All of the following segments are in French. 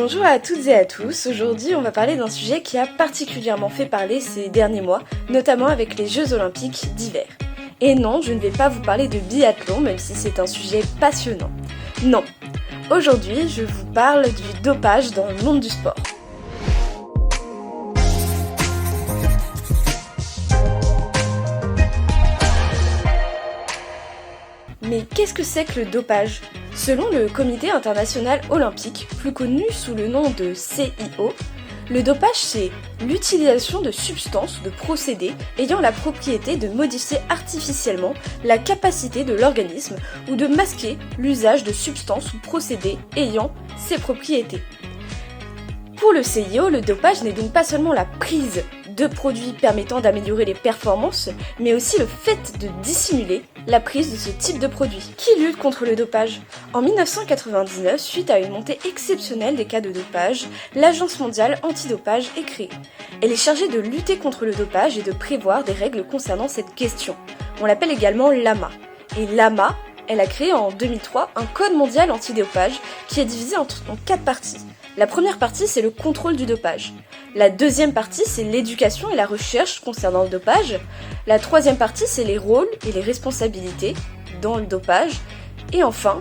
Bonjour à toutes et à tous, aujourd'hui on va parler d'un sujet qui a particulièrement fait parler ces derniers mois, notamment avec les Jeux Olympiques d'hiver. Et non, je ne vais pas vous parler de biathlon, même si c'est un sujet passionnant. Non, aujourd'hui je vous parle du dopage dans le monde du sport. Mais qu'est-ce que c'est que le dopage ? Selon le Comité international olympique, plus connu sous le nom de CIO, le dopage c'est l'utilisation de substances ou de procédés ayant la propriété de modifier artificiellement la capacité de l'organisme ou de masquer l'usage de substances ou procédés ayant ces propriétés. Pour le CIO, le dopage n'est donc pas seulement la prise de produits permettant d'améliorer les performances, mais aussi le fait de dissimuler la prise de ce type de produit. Qui lutte contre le dopage ? En 1999, suite à une montée exceptionnelle des cas de dopage, l'Agence mondiale antidopage est créée. Elle est chargée de lutter contre le dopage et de prévoir des règles concernant cette question. On l'appelle également l'AMA. Et l'AMA, elle a créé en 2003 un code mondial antidopage qui est divisé en 4 parties. La première partie, c'est le contrôle du dopage. La deuxième partie, c'est l'éducation et la recherche concernant le dopage. La troisième partie, c'est les rôles et les responsabilités dans le dopage. Et enfin,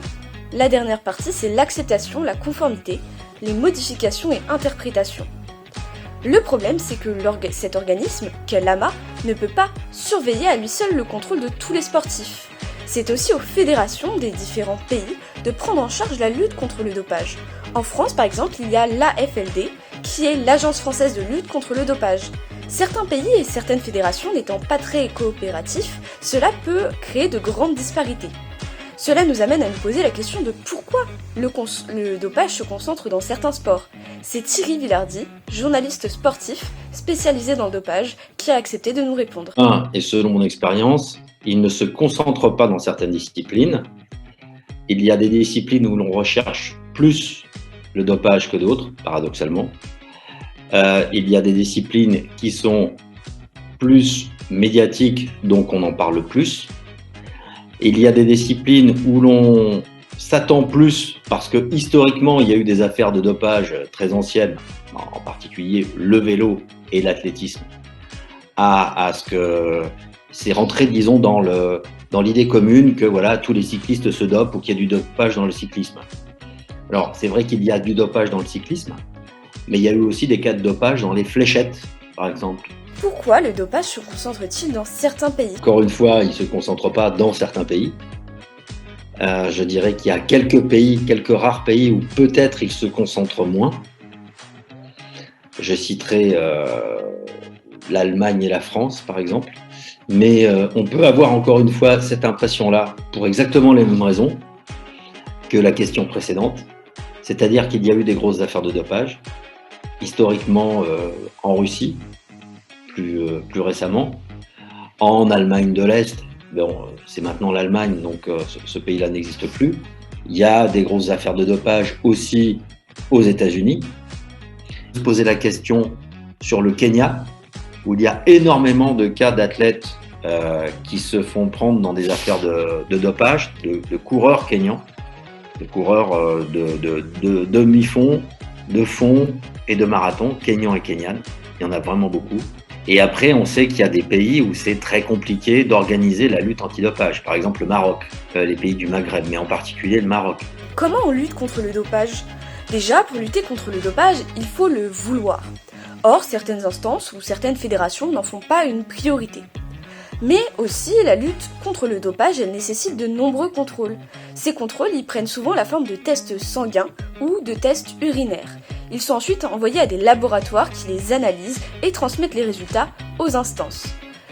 la dernière partie, c'est l'acceptation, la conformité, les modifications et interprétations. Le problème, c'est que cet organisme, qu'est l'AMA, ne peut pas surveiller à lui seul le contrôle de tous les sportifs. C'est aussi aux fédérations des différents pays de prendre en charge la lutte contre le dopage. En France, par exemple, il y a l'AFLD, qui est l'Agence française de lutte contre le dopage. Certains pays et certaines fédérations n'étant pas très coopératifs, cela peut créer de grandes disparités. Cela nous amène à nous poser la question de pourquoi le dopage se concentre dans certains sports. C'est Thierry Villardy, journaliste sportif spécialisé dans le dopage, qui a accepté de nous répondre. Et selon mon expérience, il ne se concentre pas dans certaines disciplines. Il y a des disciplines où l'on recherche plus le dopage que d'autres, paradoxalement. Il y a des disciplines qui sont plus médiatiques, donc on en parle plus. Il y a des disciplines où l'on s'attend plus, parce que historiquement, il y a eu des affaires de dopage très anciennes, en particulier le vélo et l'athlétisme, à ce que c'est rentré, disons, dans l'idée commune que voilà, tous les cyclistes se dopent ou qu'il y a du dopage dans le cyclisme. Alors, c'est vrai qu'il y a du dopage dans le cyclisme, mais il y a eu aussi des cas de dopage dans les fléchettes, par exemple. Pourquoi le dopage se concentre-t-il dans certains pays ? Encore une fois, il ne se concentre pas dans certains pays. Je dirais qu'il y a quelques rares pays où peut-être il se concentre moins. Je citerai l'Allemagne et la France, par exemple. Mais on peut avoir encore une fois cette impression-là pour exactement les mêmes raisons que la question précédente. C'est-à-dire qu'il y a eu des grosses affaires de dopage, historiquement en Russie, plus récemment, en Allemagne de l'Est, c'est maintenant l'Allemagne, donc ce pays-là n'existe plus. Il y a des grosses affaires de dopage aussi aux États-Unis. Se poser la question sur le Kenya, où il y a énormément de cas d'athlètes qui se font prendre dans des affaires de dopage, de coureurs kenyans, de coureurs de demi-fond, de fond et de marathon, kenyans et kenyanes. Il y en a vraiment beaucoup. Et après, on sait qu'il y a des pays où c'est très compliqué d'organiser la lutte antidopage. Par exemple, le Maroc, les pays du Maghreb, mais en particulier le Maroc. Comment on lutte contre le dopage ? Déjà, pour lutter contre le dopage, il faut le vouloir. Or, certaines instances ou certaines fédérations n'en font pas une priorité. Mais aussi, la lutte contre le dopage, elle nécessite de nombreux contrôles. Ces contrôles, ils prennent souvent la forme de tests sanguins ou de tests urinaires. Ils sont ensuite envoyés à des laboratoires qui les analysent et transmettent les résultats aux instances.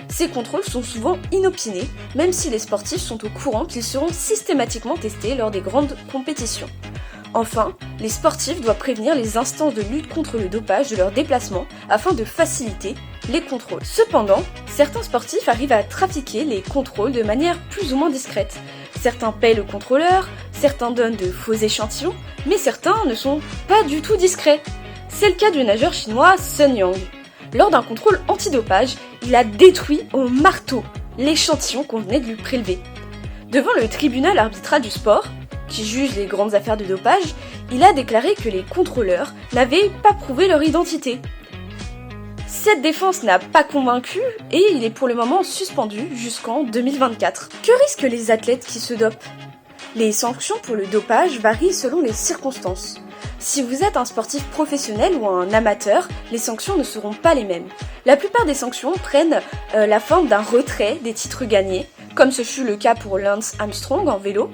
Ces contrôles sont souvent inopinés, même si les sportifs sont au courant qu'ils seront systématiquement testés lors des grandes compétitions. Enfin, les sportifs doivent prévenir les instances de lutte contre le dopage de leurs déplacements afin de faciliter les contrôles. Cependant, certains sportifs arrivent à trafiquer les contrôles de manière plus ou moins discrète. Certains payent le contrôleur, certains donnent de faux échantillons, mais certains ne sont pas du tout discrets. C'est le cas du nageur chinois Sun Yang. Lors d'un contrôle antidopage, il a détruit au marteau l'échantillon qu'on venait de lui prélever. Devant le tribunal arbitral du sport, qui juge les grandes affaires de dopage, Il a déclaré que les contrôleurs n'avaient pas prouvé leur identité. Cette défense n'a pas convaincu et il est pour le moment suspendu jusqu'en 2024. Que risquent les athlètes qui se dopent ? Les sanctions pour le dopage varient selon les circonstances. Si vous êtes un sportif professionnel ou un amateur, les sanctions ne seront pas les mêmes. La plupart des sanctions prennent la forme d'un retrait des titres gagnés, comme ce fut le cas pour Lance Armstrong en vélo.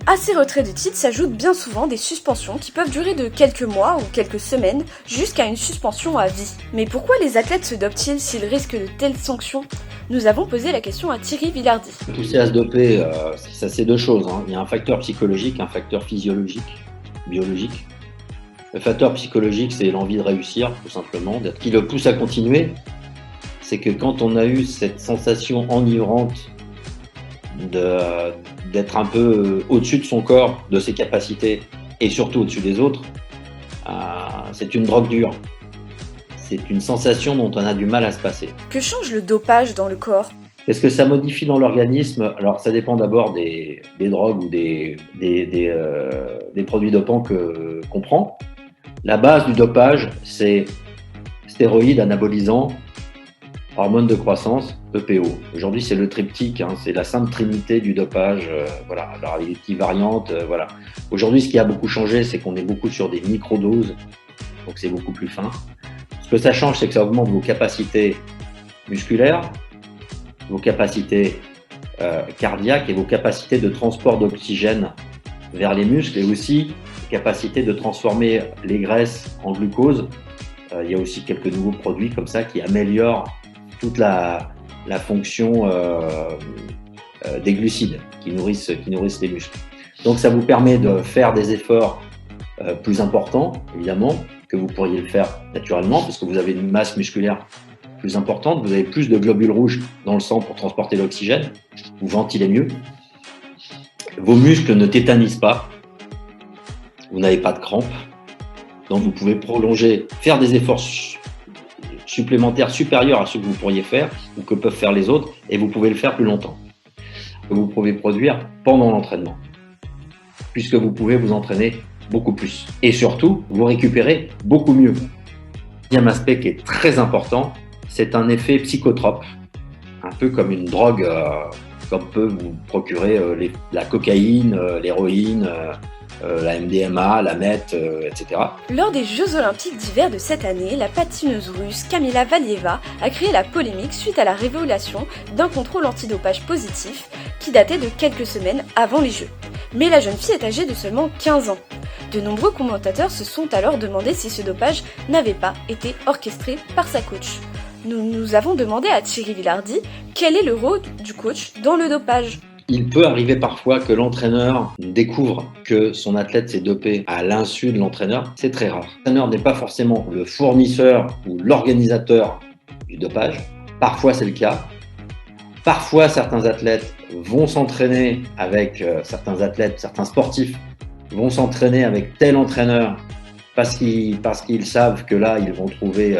À ces retraits de titres s'ajoutent bien souvent des suspensions qui peuvent durer de quelques mois ou quelques semaines jusqu'à une suspension à vie. Mais pourquoi les athlètes se dopent-ils s'ils risquent de telles sanctions ? Nous avons posé la question à Thierry Villardy. Pousser à se doper, ça c'est deux choses. Il y a un facteur psychologique, un facteur physiologique, biologique. Le facteur psychologique, c'est l'envie de réussir, tout simplement. Ce qui le pousse à continuer, c'est que quand on a eu cette sensation enivrante d'être un peu au-dessus de son corps, de ses capacités, et surtout au-dessus des autres, c'est une drogue dure. C'est une sensation dont on a du mal à se passer. Que change le dopage dans le corps ? Qu'est-ce que ça modifie dans l'organisme ? Alors, ça dépend d'abord des drogues ou des produits dopants qu'on prend. La base du dopage, c'est stéroïdes, anabolisants, hormones de croissance, EPO. Aujourd'hui, c'est le triptyque, c'est la sainte trinité du dopage. Voilà. Alors, il y a des petites variantes. Voilà. Aujourd'hui, ce qui a beaucoup changé, c'est qu'on est beaucoup sur des microdoses, donc c'est beaucoup plus fin. Ce que ça change, c'est que ça augmente vos capacités musculaires, vos capacités cardiaques et vos capacités de transport d'oxygène vers les muscles et aussi capacité de transformer les graisses en glucose. Il y a aussi quelques nouveaux produits comme ça qui améliorent toute la fonction des glucides qui nourrissent les muscles. Donc ça vous permet de faire des efforts plus importants, évidemment, que vous pourriez le faire naturellement parce que vous avez une masse musculaire plus importante, vous avez plus de globules rouges dans le sang pour transporter l'oxygène, vous ventilez mieux, vos muscles ne tétanisent pas, vous n'avez pas de crampes, donc vous pouvez prolonger, faire des efforts supplémentaires supérieurs à ceux que vous pourriez faire ou que peuvent faire les autres et vous pouvez le faire plus longtemps. Vous pouvez produire pendant l'entraînement puisque vous pouvez vous entraîner beaucoup plus et surtout vous récupérez beaucoup mieux. Deuxième aspect qui est très important, c'est un effet psychotrope, un peu comme une drogue comme peut vous procurer la cocaïne, l'héroïne, la MDMA, la meth, etc. Lors des Jeux Olympiques d'hiver de cette année, la patineuse russe Kamila Valieva a créé la polémique suite à la révélation d'un contrôle antidopage positif qui datait de quelques semaines avant les Jeux. Mais la jeune fille est âgée de seulement 15 ans. De nombreux commentateurs se sont alors demandé si ce dopage n'avait pas été orchestré par sa coach. Nous avons demandé à Thierry Villardy quel est le rôle du coach dans le dopage. Il peut arriver parfois que l'entraîneur découvre que son athlète s'est dopé à l'insu de l'entraîneur. C'est très rare. L'entraîneur n'est pas forcément le fournisseur ou l'organisateur du dopage. Parfois, c'est le cas. Parfois, certains athlètes vont s'entraîner avec certains sportifs vont s'entraîner avec tel entraîneur parce qu'ils savent que là, ils vont trouver,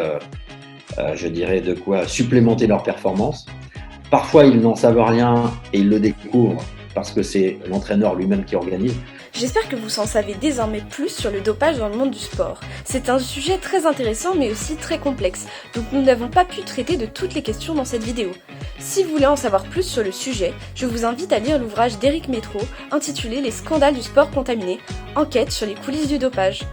je dirais, de quoi supplémenter leur performance. Parfois, ils n'en savent rien et ils le découvrent parce que c'est l'entraîneur lui-même qui organise. J'espère que vous en savez désormais plus sur le dopage dans le monde du sport. C'est un sujet très intéressant mais aussi très complexe, donc nous n'avons pas pu traiter de toutes les questions dans cette vidéo. Si vous voulez en savoir plus sur le sujet, je vous invite à lire l'ouvrage d'Éric Métro intitulé « Les scandales du sport contaminé, enquête sur les coulisses du dopage ».